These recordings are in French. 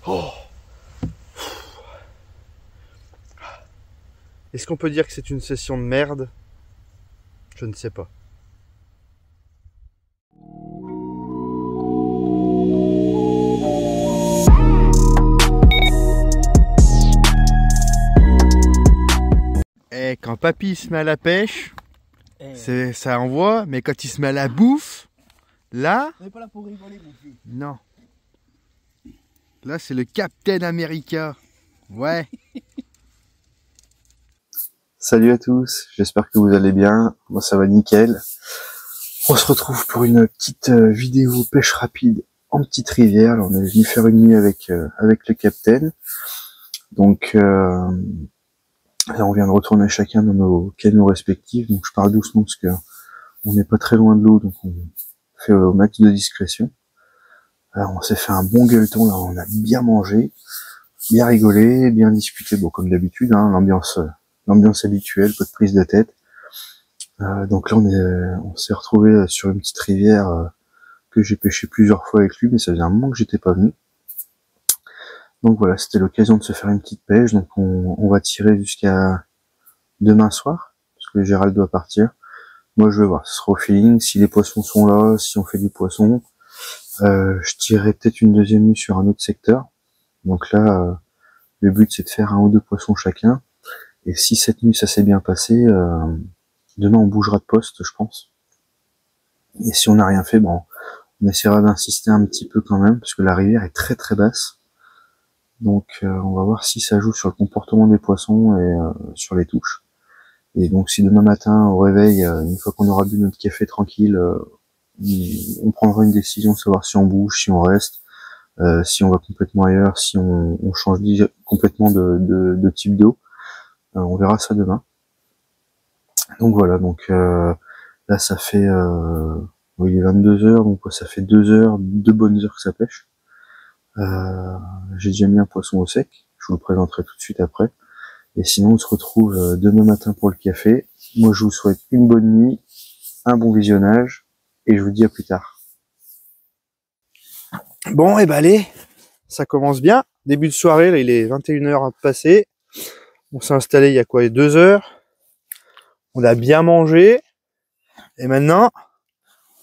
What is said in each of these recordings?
Oh. Est-ce qu'on peut dire que c'est une session de merde? Je ne sais pas. Et quand papy se met à la pêche, ça envoie, mais quand il se met à la bouffe, là... On n'est pas là pour rigoler, mon fils. Non. Là, c'est le Captain America. Ouais. Salut à tous, j'espère que vous allez bien. Moi, ça va nickel. On se retrouve pour une petite vidéo pêche rapide en petite rivière. Alors, on est venu faire une nuit avec le Captain. Donc, là, on vient de retourner chacun dans nos canots respectifs. Donc, je parle doucement parce que on n'est pas très loin de l'eau, donc on fait au max de discrétion. Alors, on s'est fait un bon gueuleton, là, on a bien mangé, bien rigolé, bien discuté, bon, comme d'habitude, hein, l'ambiance habituelle, pas de prise de tête. Donc là, on s'est retrouvé sur une petite rivière que j'ai pêché plusieurs fois avec lui, mais ça faisait un moment que j'étais pas venu. Donc voilà, c'était l'occasion de se faire une petite pêche, donc on va tirer jusqu'à demain soir, parce que Gérald doit partir. Moi, je vais voir, ce sera au feeling, si les poissons sont là, si on fait du poisson. Je tirerai peut-être une deuxième nuit sur un autre secteur. Donc là, le but c'est de faire 1 ou 2 poissons chacun. Et si cette nuit ça s'est bien passé, demain on bougera de poste, je pense. Et si on n'a rien fait, bon, on essaiera d'insister un petit peu quand même, parce que la rivière est très très basse. Donc on va voir si ça joue sur le comportement des poissons et sur les touches. Et donc si demain matin au réveil, une fois qu'on aura bu notre café tranquille, on prendra une décision de savoir si on bouge, si on reste, si on va complètement ailleurs, si on change complètement de type d'eau. On verra ça demain. Donc voilà, donc là ça fait il est 22 heures, donc ça fait 2 heures, 2 bonnes heures que ça pêche. J'ai déjà mis un poisson au sec, je vous le présenterai tout de suite après. Et sinon on se retrouve demain matin pour le café. Moi je vous souhaite une bonne nuit, un bon visionnage, et je vous dis à plus tard. Bon, et ben allez, ça commence bien. Début de soirée, là il est 21h passé. On s'est installé il y a quoi, 2 heures. On a bien mangé. Et maintenant,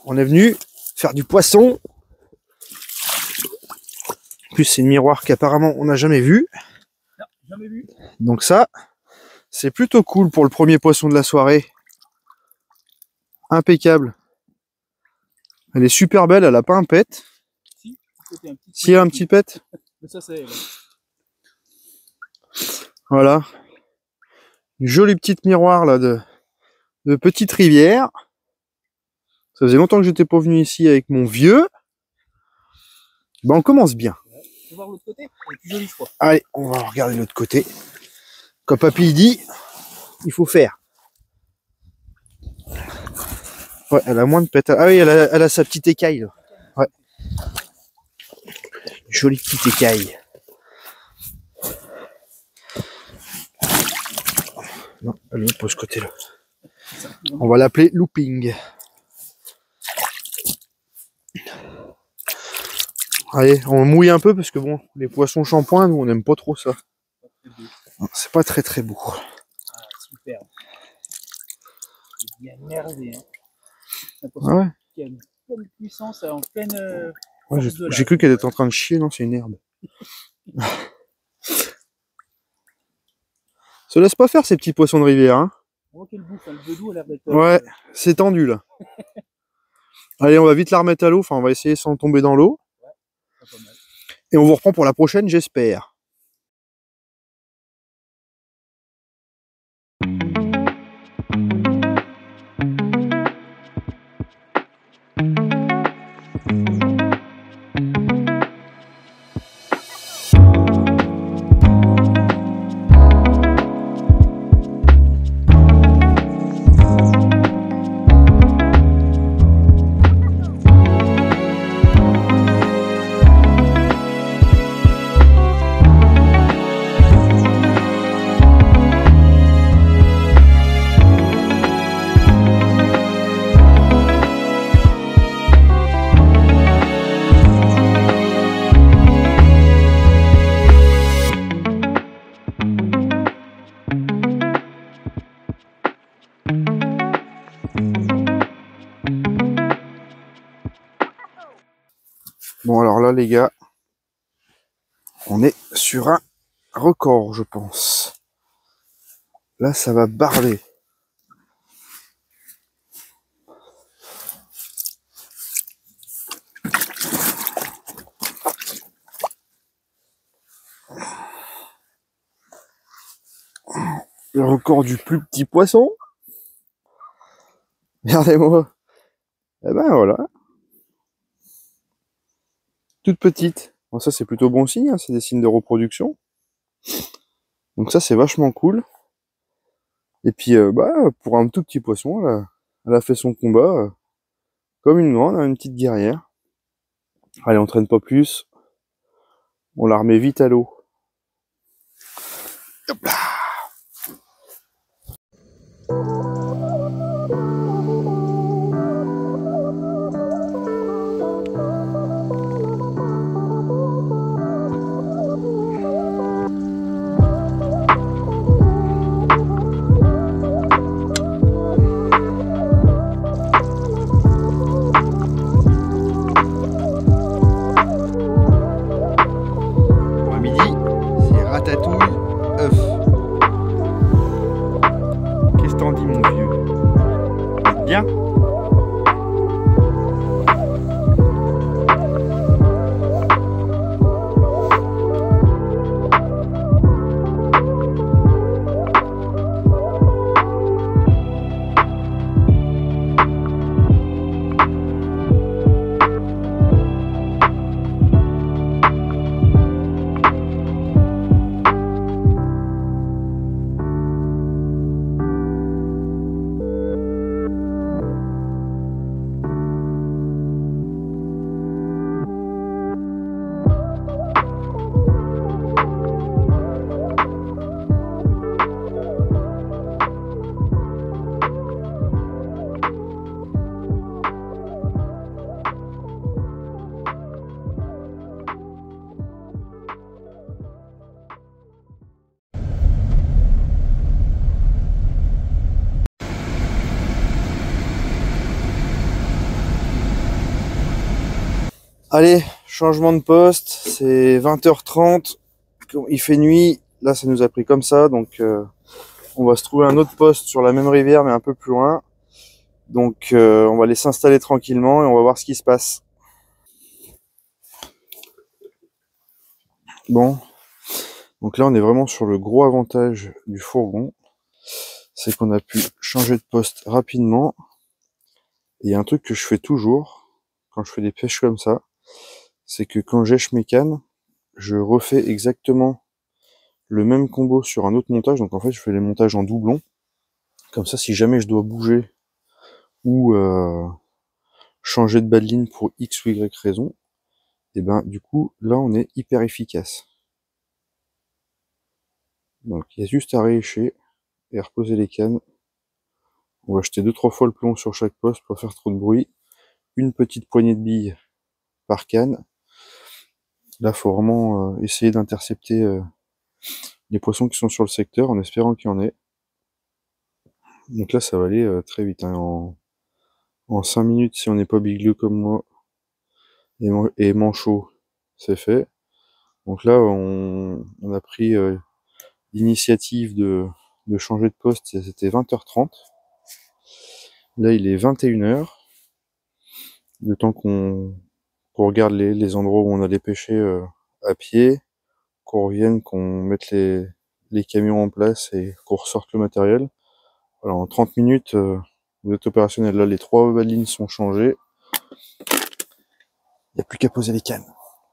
on est venu faire du poisson. En plus, c'est une miroir qu'apparemment on n'a jamais vu. Non, jamais vu. Donc ça, c'est plutôt cool pour le premier poisson de la soirée. Impeccable. Elle est super belle, elle a pas un pet. Si, un petit pet. Mais ça, c'est... Voilà. Une jolie petite miroir là de petite rivière. Ça faisait longtemps que j'étais pas venu ici avec mon vieux. Ben on commence bien. Tu veux voir l'autre côté? Elle est plus jolie, je crois. Allez, on va regarder l'autre côté. Comme papy il dit, il faut faire. Ouais, elle a moins de pètes. Ah oui, elle a sa petite écaille là. Ouais. Jolie petite écaille. Non, elle est pas de ce côté-là. On va l'appeler looping. Allez, on mouille un peu parce que bon, les poissons shampoing, nous on n'aime pas trop ça. C'est pas très très beau. Ah, super. Il est bien merdé, hein. Ah ouais. Il y a une bonne puissance en pleine... Ouais, j'ai cru qu'elle était en train de chier, non, c'est une herbe. Se laisse pas faire ces petits poissons de rivière, hein. On voit qu'elle bouffe, hein. Le bedou a l'air d'être... Ouais, c'est tendu là. Allez, on va vite la remettre à l'eau, enfin on va essayer sans tomber dans l'eau. Ouais, pas mal. Et on vous reprend pour la prochaine, j'espère. Bon alors là les gars, on est sur un record je pense. Là ça va barler. Le record du plus petit poisson. Regardez-moi. Eh ben voilà. Toute petite. Bon, ça c'est plutôt bon signe, hein, c'est des signes de reproduction. Donc ça c'est vachement cool. Et puis pour un tout petit poisson, elle a fait son combat comme une grande, hein, une petite guerrière. Allez, on traîne pas plus. On la remet vite à l'eau. Hop là. Ratatouille, œuf. Qu'est-ce t'en dis mon vieux? Bien? Allez, changement de poste, c'est 20h30, il fait nuit, là ça nous a pris comme ça, donc on va se trouver un autre poste sur la même rivière mais un peu plus loin. Donc on va aller s'installer tranquillement et on va voir ce qui se passe. Bon, donc là on est vraiment sur le gros avantage du fourgon, c'est qu'on a pu changer de poste rapidement. Et il y a un truc que je fais toujours quand je fais des pêches comme ça, c'est que quand j'èche mes cannes, je refais exactement le même combo sur un autre montage. Donc en fait je fais les montages en doublon, comme ça si jamais je dois bouger ou changer de bas de ligne pour X ou Y raison, et ben du coup là on est hyper efficace. Donc il y a juste à réécher et à reposer les cannes. On va jeter 2-3 fois le plomb sur chaque poste pour pas faire trop de bruit. Une petite poignée de billes par canne. Là faut vraiment essayer d'intercepter les poissons qui sont sur le secteur en espérant qu'il y en ait. Donc là ça va aller très vite, hein. En 5 minutes, si on n'est pas bigleux comme moi et manchot, c'est fait. Donc là on a pris l'initiative de changer de poste, c'était 20h30. Là il est 21h. Le temps qu'on regarde les endroits où on allait pêcher à pied, qu'on revienne, qu'on mette les camions en place et qu'on ressorte le matériel. Alors en 30 minutes, vous êtes opérationnel. Là, les 3 bas de ligne sont changées. Il n'y a plus qu'à poser les cannes.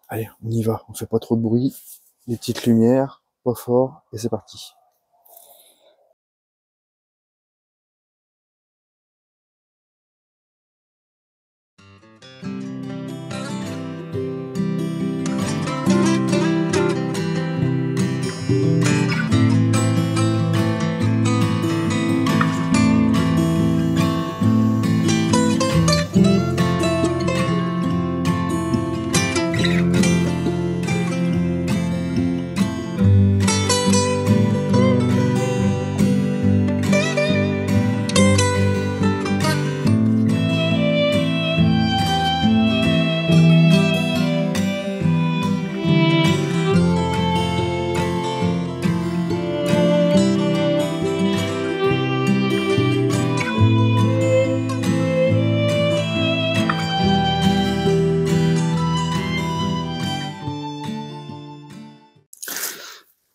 Allez, on y va. On fait pas trop de bruit. Les petites lumières, pas fort, et c'est parti.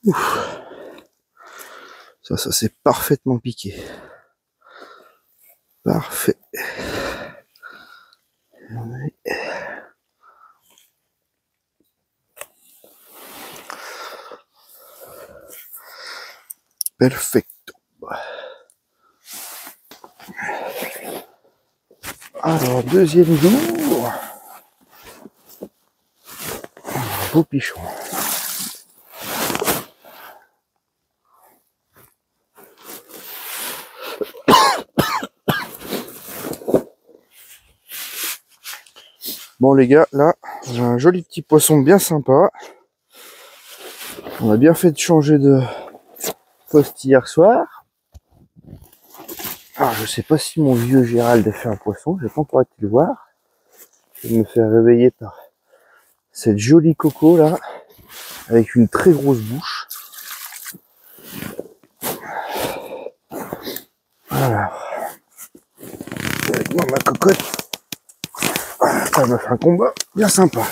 Ouf. Ça c'est parfaitement piqué. Parfait. Perfecto. Alors, deuxième jour. Beau pichon. Bon les gars, là, j'ai un joli petit poisson bien sympa. On a bien fait de changer de poste hier soir. Alors je sais pas si mon vieux Gérald a fait un poisson, j'ai pas encore été le voir. Je vais me faire réveiller par cette jolie coco là, avec une très grosse bouche. Voilà. Avec moi ma cocotte. Ça m'a fait un combat bien sympa.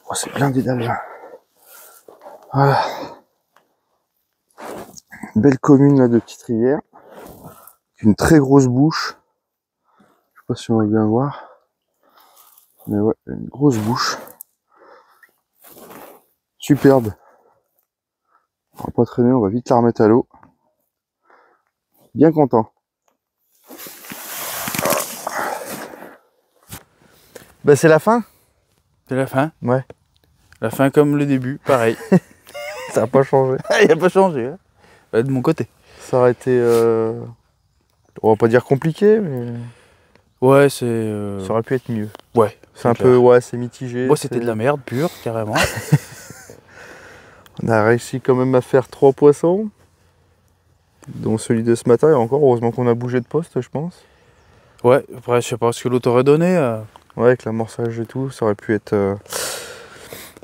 Oh, c'est blindé d'alvin. Voilà. Une belle commune là de Petite Rivière. Une très grosse bouche. Je sais pas si on va bien voir. Mais ouais, une grosse bouche. Superbe. On va pas traîner, on va vite la remettre à l'eau. Bien content. Bah c'est la fin. C'est la fin. Ouais. La fin comme le début, pareil. Ça n'a pas changé. Il n'a pas changé. Hein. De mon côté. Ça aurait été... On va pas dire compliqué, mais... Ouais, c'est... Ça aurait pu être mieux. Ouais. C'est un peu... Ouais, c'est mitigé. Moi, c'était de la merde pure, carrément. On a réussi quand même à faire 3 poissons. Dont celui de ce matin, et encore, heureusement qu'on a bougé de poste, je pense. Ouais, après, je sais pas ce que l'autre aurait donné. Ouais, avec l'amorçage et tout, ça aurait pu être...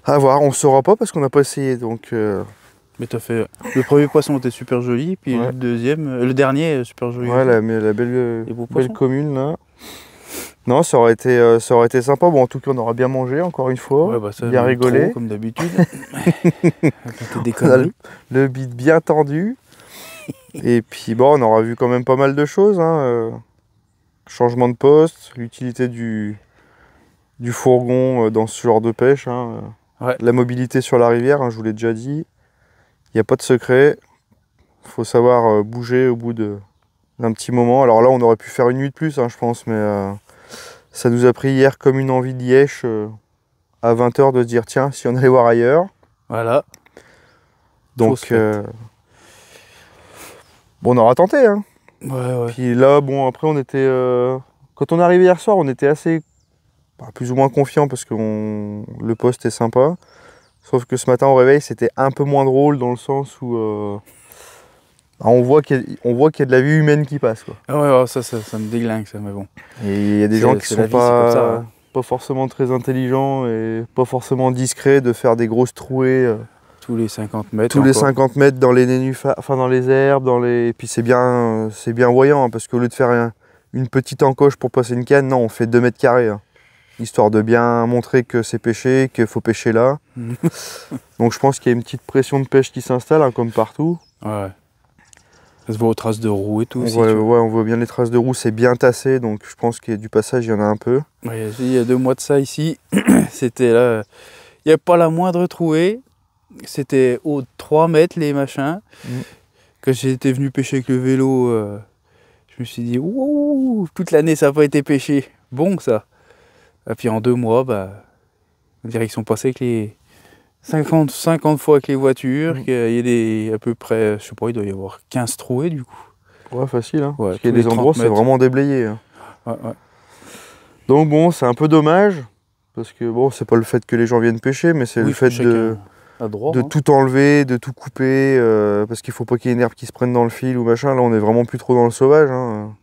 À voir, on saura pas parce qu'on n'a pas essayé, donc... Mais t'as fait... Le premier poisson était super joli, puis Ouais. le deuxième... Le dernier, super joli. Ouais, la belle, Les beaux belle poissons. commune, là. Non, ça aurait été sympa. Bon, en tout cas, on aura bien mangé, encore une fois. Ouais, bah ça, bien rigolé. trop, comme d'habitude. C'était des On a conneries. le bide bien tendu. Et puis, bon, on aura vu quand même pas mal de choses. Hein. Changement de poste, l'utilité du fourgon dans ce genre de pêche. Hein. Ouais. La mobilité sur la rivière, hein, je vous l'ai déjà dit. Il n'y a pas de secret. Il faut savoir bouger au bout d'un petit moment. Alors là, on aurait pu faire une nuit de plus, hein, je pense, mais ça nous a pris hier comme une envie de lièche à 20 h de se dire tiens, si on allait voir ailleurs. Voilà. Donc, bon, on aura tenté. Hein. Ouais. Puis là, bon, après, on était. Quand on est arrivé hier soir, on était assez. Plus ou moins confiant parce que le poste est sympa. Sauf que ce matin au réveil, c'était un peu moins drôle dans le sens où on voit qu'il y a de la vie humaine qui passe. Quoi. Ah ouais, ça me déglingue, ça, mais bon. Et il y a des gens qui c'est sont la vie, c'est comme ça, hein. pas forcément très intelligents et pas forcément discrets de faire des grosses trouées Tous les 50 mètres. tous les encore. 50 mètres dans les nénuphars, enfin dans les herbes, et puis c'est bien voyant hein, parce qu'au lieu de faire une petite encoche pour passer une canne, non, on fait 2 mètres carrés. Hein. Histoire de bien montrer que c'est pêché, qu'il faut pêcher là. Donc je pense qu'il y a une petite pression de pêche qui s'installe, hein, comme partout. Ouais. Ça se voit aux traces de roues et tout. On voit bien les traces de roues, c'est bien tassé, donc je pense qu'il y a du passage, il y en a un peu. Ouais, il y a 2 mois de ça ici, c'était là, il n'y a pas la moindre trouée, c'était haut de 3 mètres les machins. Quand j'étais venu pêcher avec le vélo, je me suis dit, ouh, toute l'année ça n'a pas été pêché, bon ça. Et puis en 2 mois, on dirait qu'ils sont passés avec les 50 fois avec les voitures, qu'il y a à peu près, je sais pas, il doit y avoir 15 trouées du coup. Ouais, facile, hein. Ouais, Parce qu'il y a des endroits, c'est vraiment déblayé. Hein. Ouais. Donc bon, c'est un peu dommage, parce que bon, c'est pas le fait que les gens viennent pêcher, mais c'est le fait de tout enlever, de tout couper, parce qu'il faut pas qu'il y ait une herbe qui se prenne dans le fil ou machin. Là, on est vraiment plus trop dans le sauvage. Hein.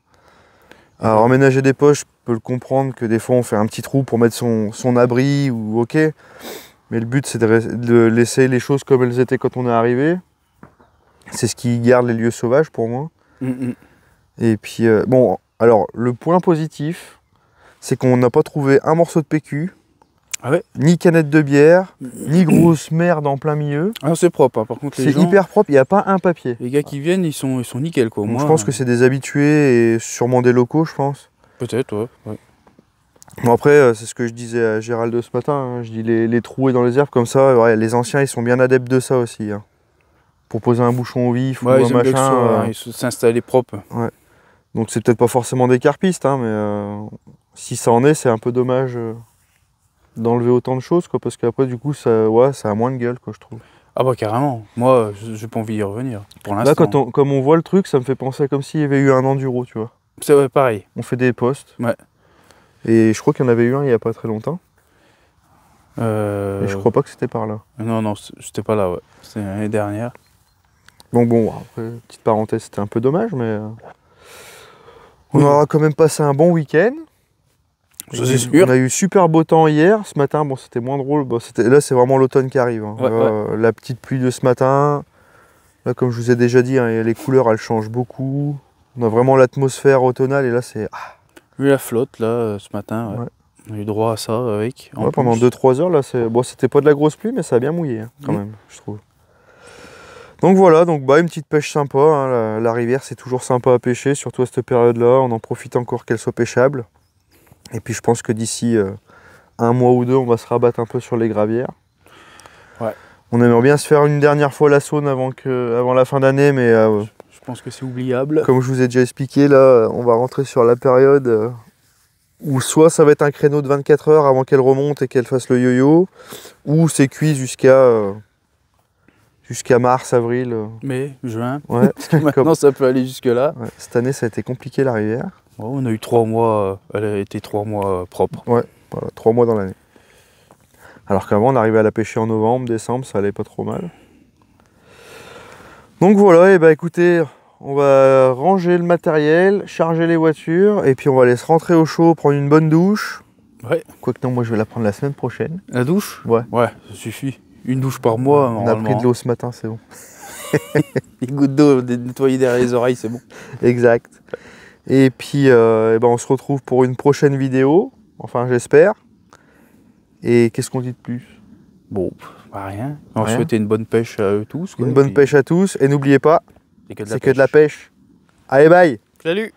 Alors, emménager des poches, je peux le comprendre que des fois, on fait un petit trou pour mettre son abri, ou ok. Mais le but, c'est de laisser les choses comme elles étaient quand on est arrivé. C'est ce qui garde les lieux sauvages pour moi. Et puis, bon, alors, le point positif, c'est qu'on n'a pas trouvé un morceau de PQ. Ah ouais? Ni canette de bière, ni grosse merde en plein milieu. Ah, c'est propre, hein. Par contre, les C'est gens, hyper propre, il n'y a pas un papier. les gars qui viennent, ils sont nickel, quoi. Donc Moi, je pense que c'est des habitués et sûrement des locaux, je pense. peut-être, ouais. Ouais. Bon après, c'est ce que je disais à Gérald ce matin, hein. Je dis les trouer dans les herbes comme ça, ouais, les anciens ils sont bien adeptes de ça aussi. Hein. Pour poser un bouchon au vif ou Ouais, un ils aiment bien que machin. ce soit, ils s'installer propre. Donc c'est peut-être pas forcément des carpistes, hein, mais si ça en est, c'est un peu dommage d'enlever autant de choses, quoi, parce qu'après du coup ça, ouais, ça a moins de gueule, quoi, je trouve. Ah bah carrément. Moi, j'ai pas envie d'y revenir, pour Là, l'instant. comme on voit le truc, ça me fait penser comme s'il y avait eu un enduro, tu vois. C'est ouais, pareil. On fait des postes. Ouais. Et je crois qu'il y en avait eu un il y a pas très longtemps. Et Euh... je crois pas que c'était par là. Non, non, j'étais pas là, ouais. C'était l'année dernière. Donc bon, après, petite parenthèse, c'était un peu dommage, mais on Oui. aura quand même passé un bon week-end. Ça, c'est sûr. On a eu super beau temps hier. Ce matin, bon, c'était moins drôle. Bon, là, c'est vraiment l'automne qui arrive. Hein. Ouais, La petite pluie de ce matin. Là, comme je vous ai déjà dit, hein, les couleurs, elles changent beaucoup. On a vraiment l'atmosphère automnale et là, c'est... Vu la flotte, là, ce matin, ouais. Ouais. On a eu droit à ça avec. Ouais, pendant 2-3 heures, là, bon, c'était pas de la grosse pluie, mais ça a bien mouillé, hein, quand même, je trouve. Donc voilà, donc bah, une petite pêche sympa. Hein, la rivière, c'est toujours sympa à pêcher, surtout à cette période-là. On en profite encore qu'elle soit pêchable. Et puis je pense que d'ici un mois ou deux, on va se rabattre un peu sur les gravières. Ouais. On aimerait bien se faire une dernière fois la Saône avant la fin d'année, mais Je pense que c'est oubliable. comme je vous ai déjà expliqué, là, on va rentrer sur la période où soit ça va être un créneau de 24 heures avant qu'elle remonte et qu'elle fasse le yo-yo, ou c'est cuit jusqu'à mars, avril. Mai, juin. Ouais. Maintenant, ça peut aller jusque-là. Ouais, cette année, ça a été compliqué la rivière. Bon, on a eu 3 mois. Elle a été 3 mois propres. Voilà, 3 mois dans l'année. Alors qu'avant, on arrivait à la pêcher en novembre, décembre, ça allait pas trop mal. Donc voilà, et bah écoutez, on va ranger le matériel, charger les voitures, et puis on va aller se rentrer au chaud, prendre une bonne douche. Ouais. Quoique non, moi je vais la prendre la semaine prochaine. La douche? Ouais. Ouais, ça suffit. Une douche par mois, On a normalement. pris de l'eau ce matin, c'est bon. Une goutte d'eau nettoyer derrière les oreilles, c'est bon. Exact. Et puis, et ben on se retrouve pour une prochaine vidéo, enfin j'espère. Et qu'est-ce qu'on dit de plus? Bon, bah rien. On va Rien. souhaiter une bonne pêche à eux tous. Quoi, Une et bonne puis, pêche à tous, et n'oubliez pas, c'est que de c'est que de la pêche. Allez, bye! Salut!